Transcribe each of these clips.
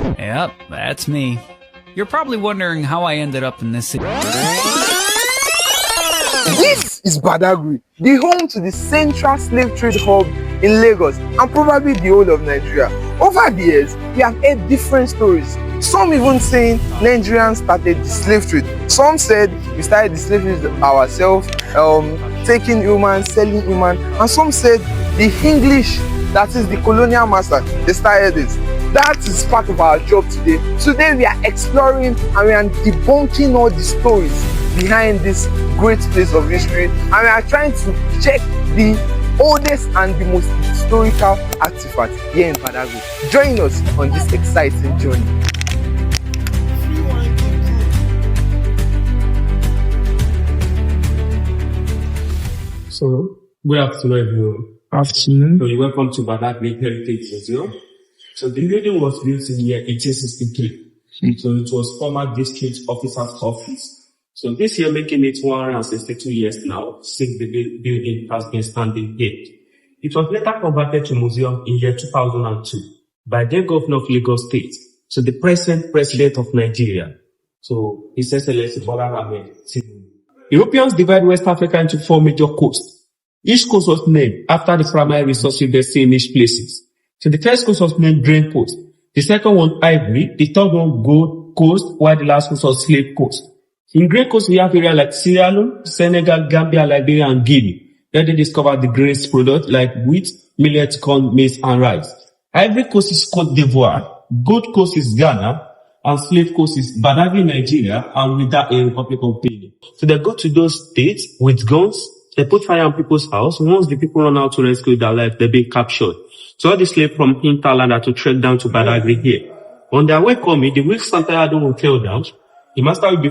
Yep, that's me. You're probably wondering how I ended up in this city. This is Badagry, the home to the central slave trade hub in Lagos and probably the whole of Nigeria. Over the years, we have heard different stories. Some even saying Nigerians started the slave trade. Some said we started the slave trade ourselves, taking humans, selling humans, and some said the English, that is the colonial master, they started this. That is part of our job today. Today we are exploring and we are debunking all the stories behind this great place of history, and we are trying to check the oldest and the most historical artifact here in Badagry. Join us on this exciting journey. So, good afternoon, everyone. Afternoon. So, welcome to Badagry Heritage Museum. So, the building was built in the year 1863. So, it was former district officer's office. So, this year, making it 162 years now, since the building has been standing here. It was later converted to museum in year 2002 by the governor of Lagos State, so the present president of Nigeria. So, His Excellency Bola Ahmed Tinubu. Europeans divide West Africa into 4 major coasts. Each coast was named after the primary resources they see in each places. So the first coast was named Grain Coast. The second one, Ivory. The third one, Gold Coast, while the last coast was Slave Coast. In Grain Coast, we have areas like Sierra Leone, Senegal, Gambia, Liberia, and Guinea. Then they discovered the grains products like wheat, millet, corn, maize, and rice. Ivory Coast is Cote d'Ivoire. Gold Coast is Ghana. And Slave Coast is Badagry, Nigeria, and with that a Republic of Benin. So they go to those states with guns, they put fire on people's house. Once the people run out to rescue their life, they're being captured. So all the slaves from hinterland to trek down to Badagry here. On their way coming, the weak Santayado will fell down. The master will be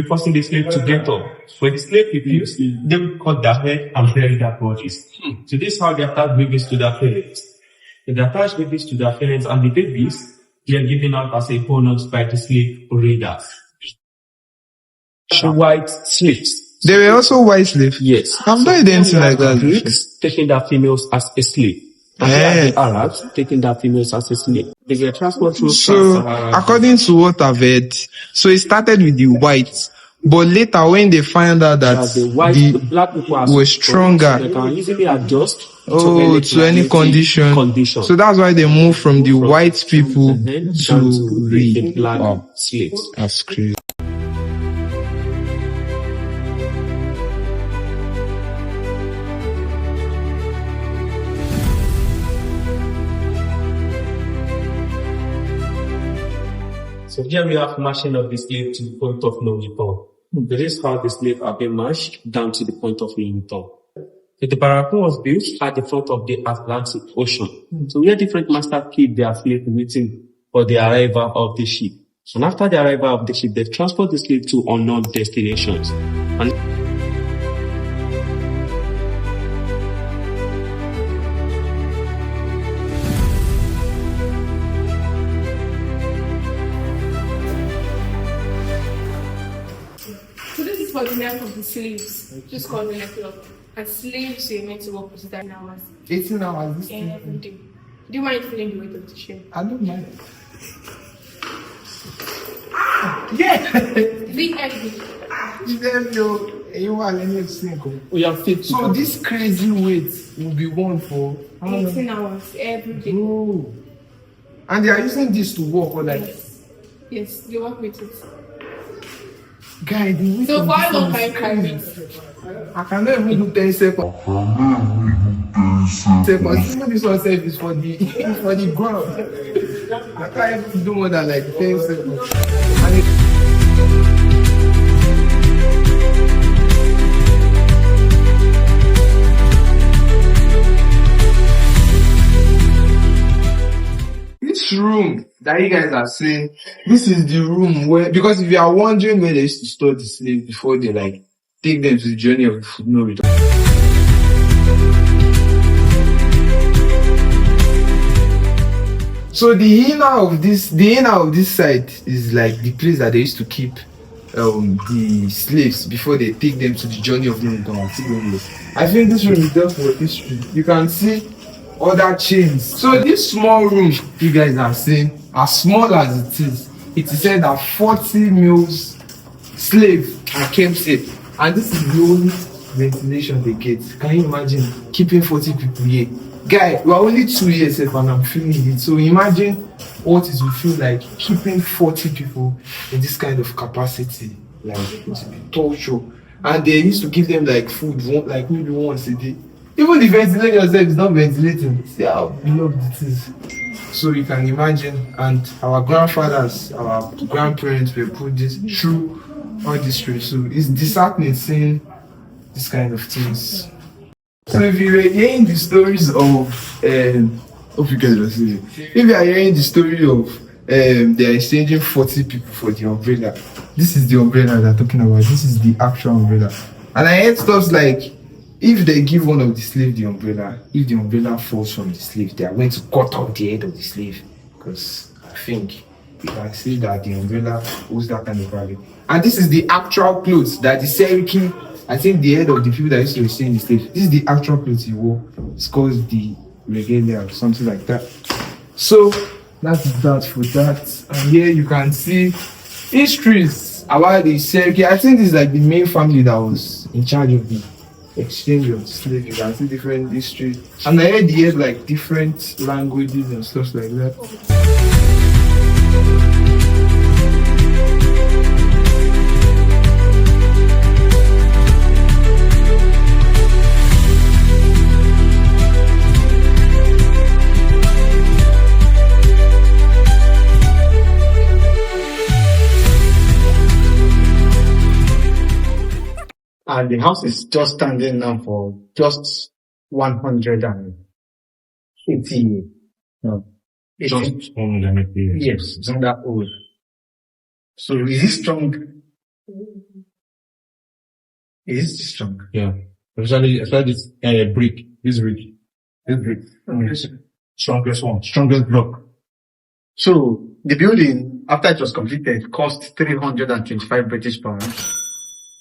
forcing the slave to get up. When the slave refuse, they will cut their head and bury their bodies. So this is how they attach babies to their parents. They attach babies to their parents, and the babies, they are given out as a bonus by the slave raiders. White slaves. They were also white slaves? Yes. I've not heard anything like that. Greeks taking their females as a slave. And the Arabs taking their females as a slave. They get transported through. So, according to what I've heard, so it started with the whites, but later when they find out that the black people were stronger, they can easily adjust to any condition. So that's why they moved from the white people to the black slaves. That's crazy. So here we have marching of the slave to the point of no return. This is how the slave are being marched down to the point of no return. So the barracoon was built at the front of the Atlantic Ocean. So where different masters keep their slave waiting for the arrival of the ship. And after the arrival of the ship, they transport the slave to unknown destinations. And so this is for the neck of the slaves. Just call the neck of. And slaves are meant to work for 10 hours. 18 hours? Every day. Do you mind feeling the weight of the ship? I don't mind. Yeah! The heavy. We are fit. So this crazy weight will be worn for 18 hours every day. Oh. And they are using this to work or like? Yes, they work with it. Guy, the weight so why don't I carry it? I cannot even do 10 seconds. Even this one self is for the ground. I can't even do more than like 10 seconds. This room that you guys are seeing, this is the room where, because if you are wondering where they used to store the slaves before they like take them to the journey of no return. So the inner of this side is like the place that they used to keep the slaves before they take them to the journey of no return. I think this room is just for history. You can see other chains. So this small room you guys are seeing, as small as it is said that 40 males slaves are kept safe, and this is the only ventilation they get. Can you imagine keeping 40 people here? Guy, we are only 2 years safe and I'm feeling it. So imagine what it will feel like keeping 40 people in this kind of capacity. Like, it will be torture. And they used to give them like food, like maybe once a day. Even the ventilator itself is not ventilating. See how beloved it is. So you can imagine, and our grandfathers, our grandparents were put this through all this stress. So it's disheartening seeing this kind of things. So if you were hearing the stories of hope you guys are seeing, if you are hearing the story of they're exchanging 40 people for the umbrella, this is the umbrella they're talking about. This is the actual umbrella. And I heard stuff like, if they give one of the slaves the umbrella, if the umbrella falls from the slave, they are going to cut off the head of the slave. Because I think you can see that the umbrella holds that kind of value. And this is the actual clothes that the Seriki, I think the head of the people that used to exchange the slave, this is the actual clothes he wore. It's called the regalia or something like that. So that's that for that. And here you can see histories about the Seriki. I think this is like the main family that was in charge of the exchange of slaves. You can see different history, and I heard they had like different languages and stuff like that. And the house is just standing now for just 180 years. No. Just 180 years. Yes, it's not that old. So is it strong? Is it strong? Yeah. Especially this brick. This brick. Strongest one. Strongest block. So the building, after it was completed, cost 325 British pounds.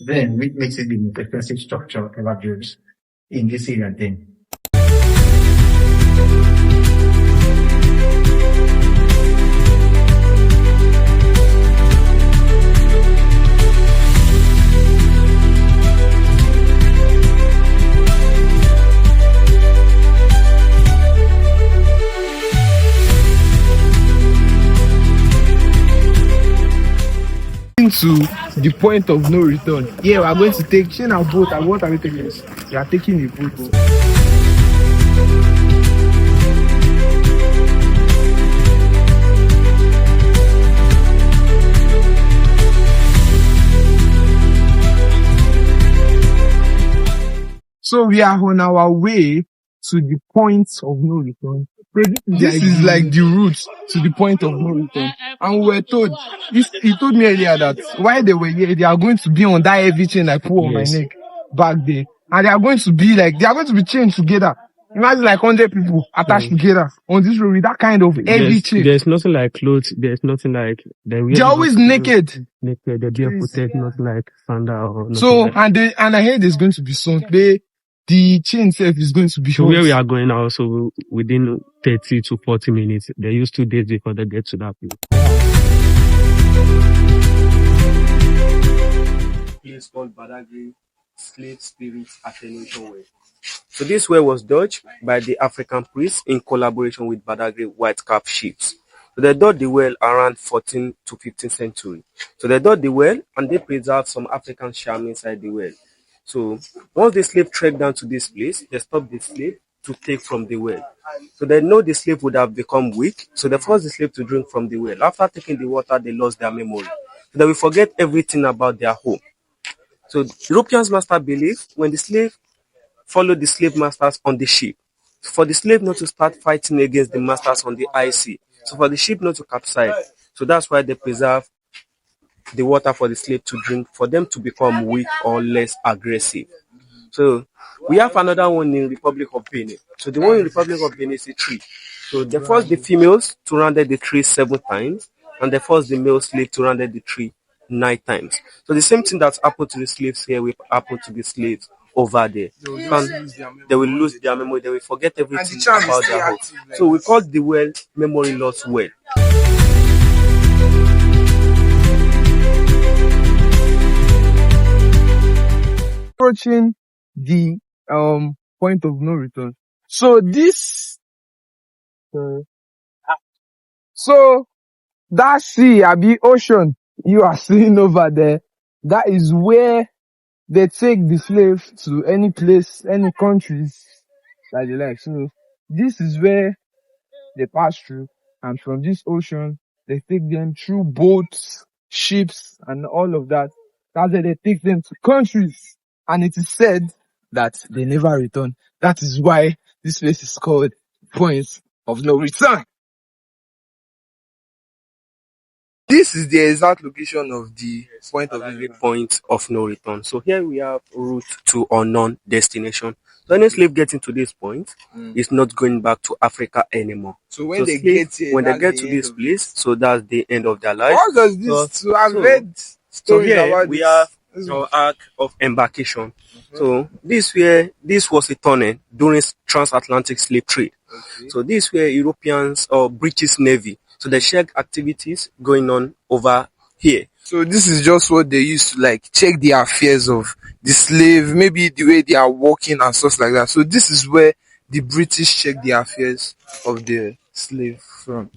Then, which makes it the most expensive structure ever built in this area then. To the point of no return. Yeah, we are going to take a boat. And what are we taking? We are taking a boat. So we are on our way to the point of no return. This is like the route to the point of no return. And we were told, he told me earlier that while they were here, they are going to be on that heavy chain I put on my neck back there. And they are going to be chained together. Imagine like 100 people attached together on this road with that kind of heavy chain. There's nothing like clothes. There's nothing like... They're always naked. Naked. They're barefooted, nothing like sandal or nothing. So, and I heard there's going to be some... The chain itself is going to be so where we are going now, so within 30 to 40 minutes, they use 2 days before they get to that place. Place called Badagry Slave Spirit Attenuation Well. So this well was dug by the African priests in collaboration with Badagry white cap chiefs. So they dug the well around 14th to 15th century. So they dug the well and they preserved some African charm inside the well. So once the slave trekked down to this place, they stopped the slave to take from the well. So they know the slave would have become weak, so they forced the slave to drink from the well. After taking the water, they lost their memory. So they will forget everything about their home. So Europeans must have believed when the slave followed the slave masters on the ship, for the slave not to start fighting against the masters on the high sea, so for the ship not to capsize. So that's why they preserve the water for the slave to drink, for them to become weak or less aggressive. So we have another one in Republic of Benin. So the one in Republic of Benin is a tree. So they force the females to round the tree 7 times, and they force the male slave to round the tree 9 times. So the same thing that happened to the slaves here will happen to the slaves over there. They will lose their memory. They will forget everything charm is about still their home. active like So we this. call the well memory loss well. Approaching the point of no return. So this so that sea, the ocean you are seeing over there, that is where they take the slave to any place, any countries that they like. So this is where they pass through, and from this ocean they take them through boats, ships, and all of that. That's where they take them to countries, and it is said that they never return. That is why this place is called Point of No Return. This is the exact location of the point of no Badagry return. point of no return. So here we have route to unknown destination. So any slave getting to this point is not going back to Africa anymore. So when they slaves, get here, when they that's get the to end this of place, so that's the end of their life. What does this? So I've read So stories here about we this. have our arc of embarkation. So this was a tunnel during transatlantic slave trade. So these were Europeans or British Navy. So they check activities going on over here. So this is just what they used to like check the affairs of the slave, maybe the way they are working and stuff like that. So this is where the British check the affairs of the slave from.